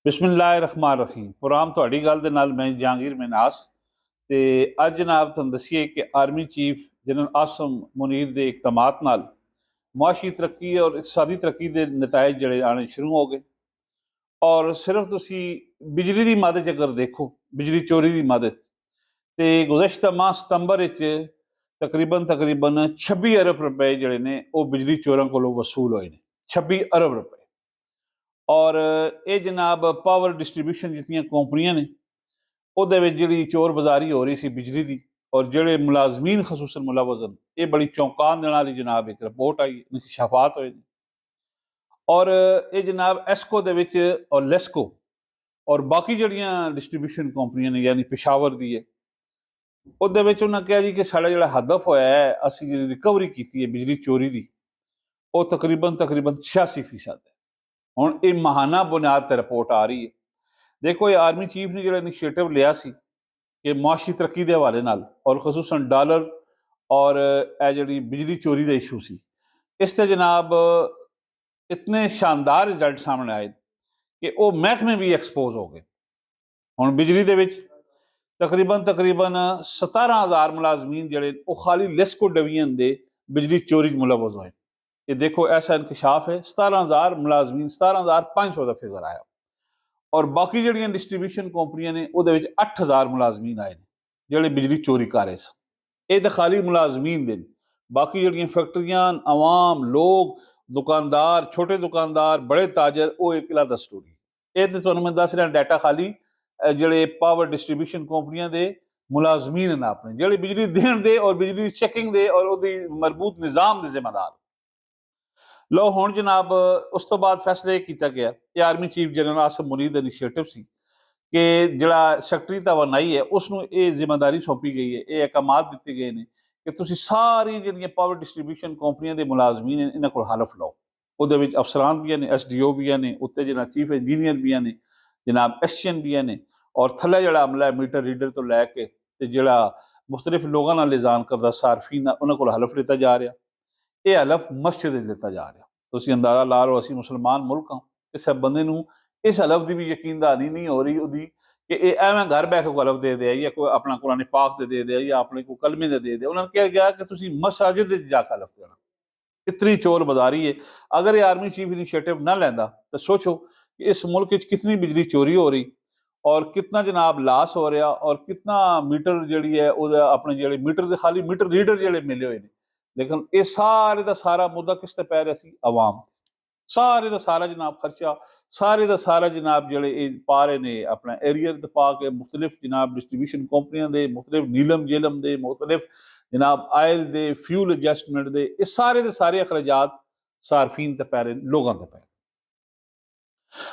बिस्मिल्लाहिर्रहमानिर्रहीम। प्रोग्राम ਤੁਹਾਡੀ ਗੱਲ ਦੇ ਨਾਲ मैं जहांगीर मिनास ਤੇ ਅੱਜ ਜਨਾਬ ਤੁਹਾਨੂੰ ਦਸੀਏ ਕਿ army chief general awesome Munir ਦੇ ਇਕਦਾਮਾਤ ਨਾਲ ਮੁਆਸ਼ੀ ਤਰੱਕੀ ਔਰ ਇਕਤਸਾਦੀ ਤਰੱਕੀ ਦੇ ਨਤਾਇਜ ਜਿਹੜੇ ਆਣੇ ਸ਼ੁਰੂ ਹੋ ਗਏ। ਔਰ ਸਿਰਫ ਤੁਸੀਂ ਬਿਜਲੀ ਦੀ ਮਦਦ ਅਗਰ ਦੇਖੋ, ਬਿਜਲੀ ਚੋਰੀ ਦੀ ਮਦਦ ਤੇ ਗੁਜ਼ਸ਼ਤਾ ਮਾਹ ਸਤੰਬਰ ਵਿੱਚ ਤਕਰੀਬਨ 26 ਅਰਬ ਰੁਪਏ ਜਿਹੜੇ ਨੇ ਉਹ ਬਿਜਲੀ ਚੋਰਾਂ ਕੋਲੋਂ ਵਸੂਲ ਹੋਏ ਨੇ। 26 ਅਰਬ ਰੁਪਏ। ਔਰ ਇਹ ਜਨਾਬ ਪਾਵਰ ਡਿਸਟਰੀਬਿਊਸ਼ਨ ਜਿਤਨੀਆਂ ਕੰਪਨੀਆਂ ਨੇ ਉਹਦੇ ਵਿੱਚ ਜਿਹੜੀ ਚੋਰ ਬਾਜ਼ਾਰੀ ਹੋ ਰਹੀ ਸੀ ਬਿਜਲੀ ਦੀ, ਔਰ ਜਿਹੜੇ ਮੁਲਾਜ਼ਮੀਨ ਖਸੂਸਨ ਮੁਲਵਜ਼ਨ, ਇਹ ਬੜੀ ਚੌਂਕਾਉਣ ਦੇਣ ਵਾਲੀ ਜਨਾਬ ਇੱਕ ਰਿਪੋਰਟ ਆਈ, ਇਨਕਸ਼ਾਫਾਤ ਹੋਏ ਨੇ। ਔਰ ਇਹ ਜਨਾਬ ਐਸਕੋ ਦੇ ਵਿੱਚ ਔਰ ਲੈਸਕੋ ਔਰ ਬਾਕੀ ਜਿਹੜੀਆਂ ਡਿਸਟਰੀਬਿਊਸ਼ਨ ਕੰਪਨੀਆਂ ਨੇ ਯਾਨੀ ਪਿਸ਼ਾਵਰ ਦੀ ਹੈ, ਉਹਦੇ ਵਿੱਚ ਉਹਨਾਂ ਕਿਹਾ ਜੀ ਕਿ ਸਾਡਾ ਜਿਹੜਾ ਹਦਫ ਹੋਇਆ ਹੈ, ਅਸੀਂ ਜਿਹੜੀ ਰਿਕਵਰੀ ਕੀਤੀ ਹੈ ਬਿਜਲੀ ਚੋਰੀ ਦੀ, ਉਹ ਤਕਰੀਬਨ 86% ਹੈ। ਹੁਣ ਇਹ ਮਹਾਨਾ ਬੁਨਿਆਦ ਤੇ ਰਿਪੋਰਟ ਆ ਰਹੀ ਹੈ। ਦੇਖੋ, ਇਹ ਆਰਮੀ ਚੀਫ ਨੇ ਜਿਹੜਾ ਇਨੀਸ਼ੀਏਟਿਵ ਲਿਆ ਸੀ ਕਿ ਮੁਆਸ਼ੀ ਤਰੱਕੀ ਦੇ ਹਵਾਲੇ ਨਾਲ ਔਰ ਖਸੂਸਨ ਡਾਲਰ ਔਰ ਇਹ ਜਿਹੜੀ ਬਿਜਲੀ ਚੋਰੀ ਦਾ ਇਸ਼ੂ ਸੀ, ਇਸ ਤੇ ਜਨਾਬ ਇਤਨੇ ਸ਼ਾਨਦਾਰ ਰਿਜ਼ਲਟ ਸਾਹਮਣੇ ਆਏ ਕਿ ਉਹ ਮਹਿਕਮੇ ਵੀ ਐਕਸਪੋਜ਼ ਹੋ ਗਏ। ਹੁਣ ਬਿਜਲੀ ਦੇ ਵਿੱਚ ਤਕਰੀਬਨ 17,000 ਮੁਲਾਜ਼ਮੀਨ ਜਿਹੜੇ ਉਹ ਖਾਲੀ ਲੈਸਕੋ ਡਿਵੀਜ਼ਨ ਦੇ ਬਿਜਲੀ ਚੋਰੀ 'ਚ ਮੁਲਵਜ਼ ਹੋਏ। ये देखो ऐसा इंकशाफ है, 17,000 मुलाजमीन, 17,500 का फिगर आया। और बाकी जड़ियाँ डिस्ट्रीब्यूशन कंपनियां ने वो 8,000 मुलाजमीन आए जोड़े बिजली चोरी कर रहे सन। ये तो खाली मुलाजमीन दिन, बाकी जड़ियाँ फैक्ट्रियां, आवाम, लोग, दुकानदार, छोटे दुकानदार, बड़े ताजर, वो एक अलग स्टोरी। ये तो तुहानूं मैं दस रहा डाटा खाली जोड़े पावर डिस्ट्रीब्यूशन कंपनियां दे मुलाजमीन ने अपने जोड़े बिजली देण दे और बिजली चैकिंग दे और वो मरबूत निज़ाम के जिम्मेदार। लो हुण जनाब उस तो बाद फैसला किया गया कि army chief general Asim Munir का इनिशिएटिव सी कि जिहड़ा सैकटरी तवानाई है उसनूं ये जिम्मेदारी सौंपी गई है, ये अहकामात दिते गए हैं कि तुसीं सारी जिहड़ियां पावर डिस्ट्रीब्यूशन कंपनियां दे मुलाजमीन ने इन्हां कोल हलफ लो। उहदे विच अफसरान भी ने, SDO भी ने, उत्ते जिहड़ा चीफ इंजीनियर भी ने, जनाब SCN भी ने, और थल्ले जिहड़ा अमला है मीटर रीडर तो लैके ते जिहड़ा मुख्तलिफ लोगों नाल लिजान करदा सारफीन उन्हां कोल हलफ लिता जा रहा। ये हलफ मस्जिद लिता जा रहा। तुसीं अंदाजा ला लो, असीं मुसलमान मुल्क हाँ, किसी बंदे नूं इस हलफ की भी यकीनदानी नहीं हो रही उहदी कि ये एवें घर बह के हलफ दे दे या कोई अपना कुरान पाक दे दे या अपने को कलमे दे दे। उन्होंने कहा गया कि तुसीं मसाजिद जाकर हलफ देना। इतनी चोर बाजारी है। अगर ये आर्मी चीफ इनिशिएटिव ना लैंदा तो सोचो कि इस मुल्क कितनी बिजली चोरी हो रही और कितना जनाब लास हो रहा और कितना मीटर जी है अपने जो मीटर के खाली मीटर रीडर जोड़े मिले हुए हैं। लेकिन ये सारे का सारा मुद्दा किस ते पै रहा सी? अवाम। सारे का सारा जनाब खर्चा, सारे का सारा जनाब जोड़े पा रहे ने अपना एरियर पा के मुख्तलिफ जनाब डिस्ट्रीब्यूशन कंपनियों के, मुख्तलिफ नीलम जेलम के, मुख्तलिफ जनाब आयल के, फ्यूल एडजस्टमेंट के, ये सारे अखराजात सारफीन ते पै रहे, लोगों ते पै रहे।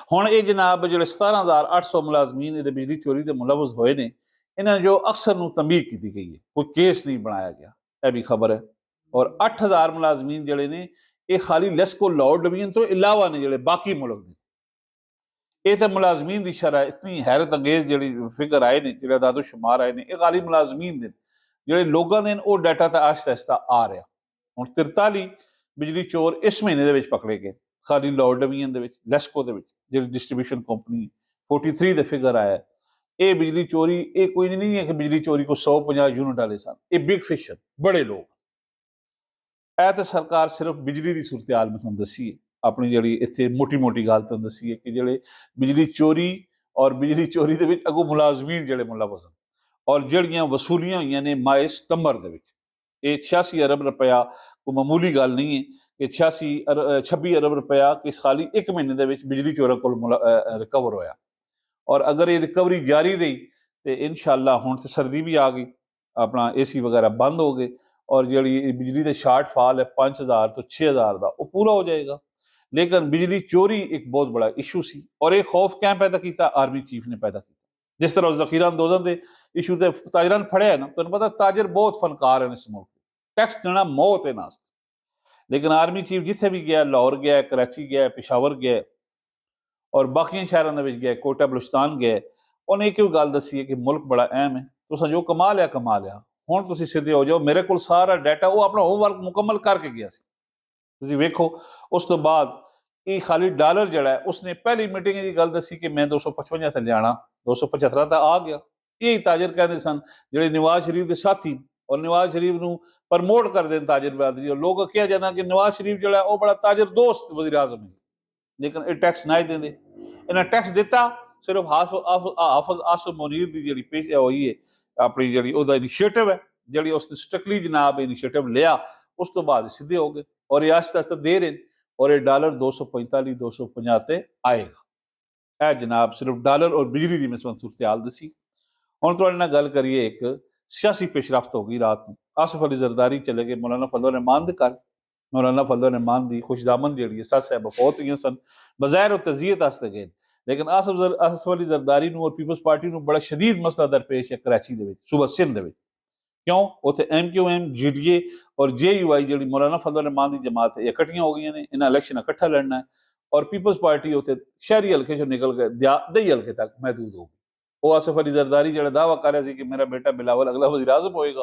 हुण ये जनाब जो 17,800 मुलाजमीन ये बिजली चोरी के मुलवज़ होए ने, इन्हें जो अक्सर नूं तंबीह की गई है, कोई केस नहीं बनाया गया, यह भी खबर है। और 8,000 मुलाजमीन जोड़े ने ये खाली लेस्को लाहौर डिवीजन तो इलावा ने जोड़े बाकी मुल्क के, ये तो मुलाजमीन की शरह इतनी हैरत अंगेज जी फिगर आए ने, जो दादो शुमार आए ने, ये खाली मुलाजमीन दिन जोड़े लोगों के वो डाटा तो आहिस्ता आहिस्ता आ रहा। हुण 43 बिजली चोर इस महीने के पकड़े गए खाली लाहौर डिवीजन के, लेस्को के जी डिस्ट्रीब्यूशन कंपनी 43 का फिगर आया। ये बिजली चोरी ये कोई नहीं है कि बिजली चोरी को 150 यूनिट वाले सन, ये बिग फिश है, बड़े लोग। ਇਹ तो सरकार सिर्फ बिजली की सूरत हाल में तुहानूं दसी है, अपनी जी इत्थे मोटी मोटी गल तुहानूं दसी है कि जिहड़े बिजली चोरी और बिजली चोरी दे विच अगों मुलाजमीन जिहड़े मुलवज़ और जिहड़ियां वसूलियां होईयां ने माए सितंबर दे विच, ये 86 अरब रुपया कोई मामूली गल नहीं है कि 26 अरब रुपया कि खाली एक महीने दे विच बिजली चोरां कोल रिकवर होया। और अगर ये रिकवरी जारी रही तो इंशाअल्लाह हुण तो सर्दी भी आ गई, अपना AC वगैरह बंद हो गए और जी बिजली का शार्टफॉल है 5,000 तो 6,000 का वो पूरा हो जाएगा। लेकिन बिजली चोरी एक बहुत बड़ा इशू सी और एक खौफ क्या पैदा किया? आर्मी चीफ ने पैदा किया। जिस तरह जखीरा अंदोजन के इशू से ताजर ने फड़िया है ना, तुहानूं पता ताजर बहुत फनकार हैं इस मुल्क, टैक्स देना मौत है नास्त। लेकिन आर्मी चीफ जिथे भी गया, लाहौर गया, कराची गया, पेशावर गया और बाकी शहरों में गया, कोटा बलूचिस्तान गया, उन्हें एक गल दसी है कि मुल्क बड़ा अहम है, तुसां जो कमा लिया हुण तुसीं सीधे हो जाओ, मेरे को सारा डाटा वो अपना होमवर्क मुकम्मल करके गया सी। तुसीं वेखो उस तो बाद ये खाली डॉलर जड़ा है उसने पहली मीटिंग की गल दसी कि मैं 255 ते लियाना 275 तक आ गया। यही ताजर कहते सन जो नवाज शरीफ के साथी और नवाज शरीफ न प्रमोट कर दें ताजर बरादरी और लोग कहा जाता कि नवाज शरीफ जो है वह बड़ा ताजर दोस्त वज़ीर आज़म है, लेकिन ये टैक्स ना देंगे। इन्हें टैक्स दिता सिर्फ हाफिज आसिम मुनीर की जी पेश हुई है अपनी जी इनिशिएटिव है जी उसने स्ट्रिक्टली जनाब इनिशिएटिव लिया, उस तो बाद सीधे हो गए और ये आस्ते आस्ते दे रहे और ये डॉलर 245 250 आएगा। यह जनाब सिर्फ डॉलर और बिजली की मैं सूरत हाल दसी। हम थोड़े ना गल करिए एक सियासी पेशरफ्त हो गई रात में। आसिफ अली जरदारी चले गए मौलाना फजल रहमान दे घर। मौलाना फजल रहमान की खुशदामन जी सस साहब फौत हुई सन, बज़ाहिर तज़ियत वास्ते गए, लेकिन आसिफ अली जरदारी और पीपल्स पार्टी बड़ा शदीद मसला दरपेश है कराची के सूबा सिंध के। क्यों उत्थे MQM GDA और JUI जी मौलाना फजल रहमान की जमात है इकट्ठियां हो गई ने, इन्हें इलेक्शन इकट्ठा लड़ना है और पीपल्स पार्टी उत्थे शहरी हल्के चो निकल गए दही हल्के तक महदूद हो गई। वो आसिफ अली जरदारी जो दावा कर रहा है कि मेरा बेटा बिलावल अगला वज़ीर आज़म होएगा,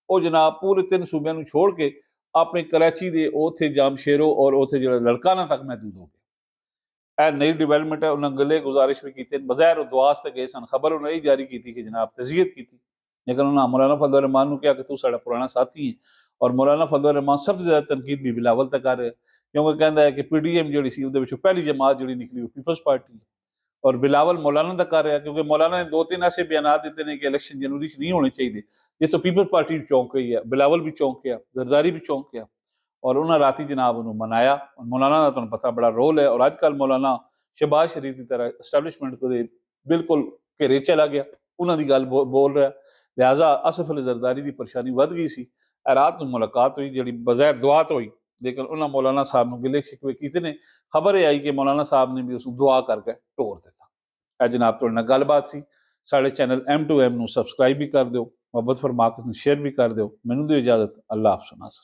वो जनाब पूरे 3 सूबे छोड़ के अपने कराची के उथे जामशेरो और उथे जो लड़काना तक महदूद हो गया। नई डिवेलपमेंट है, उन्होंने गले गुजारिश भी की, बज़ाहिर दुआस तक गए सन, खबर उन्हें जारी की थी कि जनाब तज़ियत की थी, लेकिन उन्होंने मौलाना फजल रहमान को कहा कि तू साड़ा पुराना साथी है। और मौलाना फजल रहमान सबसे ज़्यादा तनकीद भी बिलावल तक कर रहे हैं, क्योंकि कहता है कि PDM जी पहली जमात जी निकली वो पीपल्स पार्टी और बिलावल मौलाना तक कर रहा है, क्योंकि मौलाना ने 2-3 ऐसे बयान देते हैं कि इलेक्शन जनवरी से नहीं होने चाहिए। ये तो पीपल्स पार्टी भी चौंक गई है, बिलावल भी चौंक गया, जरदारी भी चौंक गया और उन्होंने राती जनाब उन्होंने मनाया। मौलाना का तुम पता बड़ा रोल है और अजकल मौलाना शहबाज शरीफ की तरह एस्टैब्लिशमेंट को बिल्कुल घेरे चला गया, उन्होंने गल बोल रहा है। लिहाजा आसिफ अली जरदारी की परेशानी वध गई सी। रात को मुलाकात हुई जी बज़ाहिर दुआत हुई, लेकिन उन्होंने मौलाना साहब ने गिले शिकवे किए ने। खबर यह आई कि मौलाना साहब ने भी उस दुआ करके टोर दिता। जनाब तो गलबात सी। साढ़े चैनल M2M सबसक्राइब भी कर दो, मोहब्बत फरमा के शेयर भी कर दो। मैनू दो इजाजत, अल्लाह हाफ़िज़।